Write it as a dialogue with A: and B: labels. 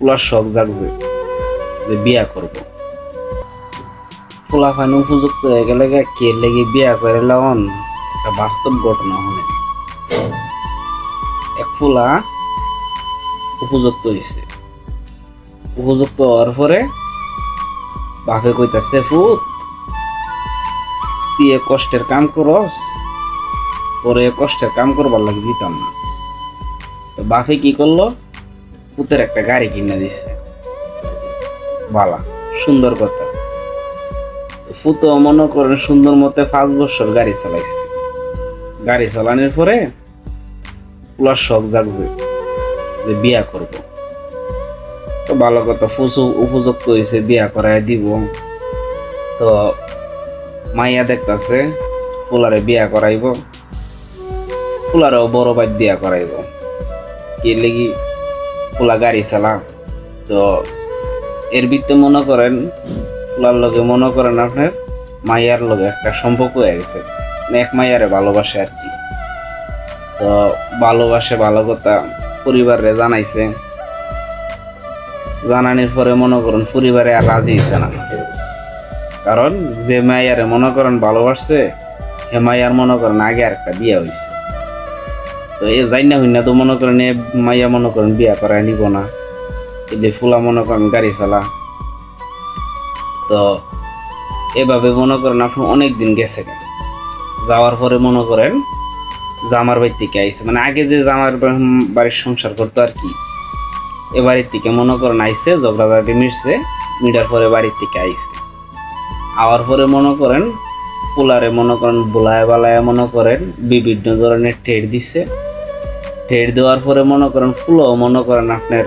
A: পোলার শখ জাগছে যে বিয়া করব। পোলা ফাইন উপযুক্ত হয়ে গেলে কে লেগে বিয়া করে লন একটা বাস্তব ঘটনা হলে এক ফুলা উপযুক্ত হয়েছে। উপযুক্ত হওয়ার পরে বাপে কইতাছে ফুত তুই কষ্টের কাম করস, তোরে কষ্টের কাম করবার লাগে দিতাম না। তো বাপে কি করলো, পুতের একটা গাড়ি কিনে দিছে। বালা সুন্দর কথা। ফুতো মনে করেন সুন্দর মতে 5 বছর গাড়ি চালাইছে। গাড়ি চালানোর পরে পুলার শখ জাগছে যে বিয়া করব। তো ভালো কথা, ফুসু উপযুক্ত হয়েছে, বিয়া করায় দিব। তো মাইয়া দেখতাছে ফুলারে বিয়া করাইব, ফুলারেও বড় ভাই বিয়া করাইব। কি লেগি ফুলা গাড়ি চালা। তো এর ভিতরে মনে করেন ফুলার লগে মনে করেন আপনার মাইয়ার লগে একটা সম্পর্ক হয়ে গেছে, এক মাইয়ারে ভালোবাসে আর কি। তো ভালোবাসে, ভালো কথা পরিবারে জানাইছে। জানানোর পরে মনে করেন পরিবারে আর রাজি হয়েছে না, কারণ যে মাইয়ারে মনে করেন ভালোবাসছে হে মাইয়ার মনে করেন আগে আর একটা বিয়া হয়েছে। তো এ যাই না হই না, তো মনে করেন এ মাইয়া মনে করেন বিয়া করায় নিব না, এলে ফুলা মনে করেন গাড়ি চালা। তো এভাবে মনে করেন আপনি অনেক দিন গেছে। যাওয়ার পরে মনে করেন জামার বাড়ি থেকে আইসে, মানে আগে যে জামার বাড়ির সংসার করতো আর কি, এ বাড়ির থেকে মনে করেন আইসে, ঝগড়াঝাটি মিটছে, মিটার পরে বাড়ির থেকে আইসে। আওয়ার পরে মনে করেন পোলারে মনে করেন বোলায় বালায় মনে করেন বিভিন্ন ধরনের ঠেট দিচ্ছে। ঠেট দেওয়ার পরে মনে করেন ফুলও মনে করেন আপনার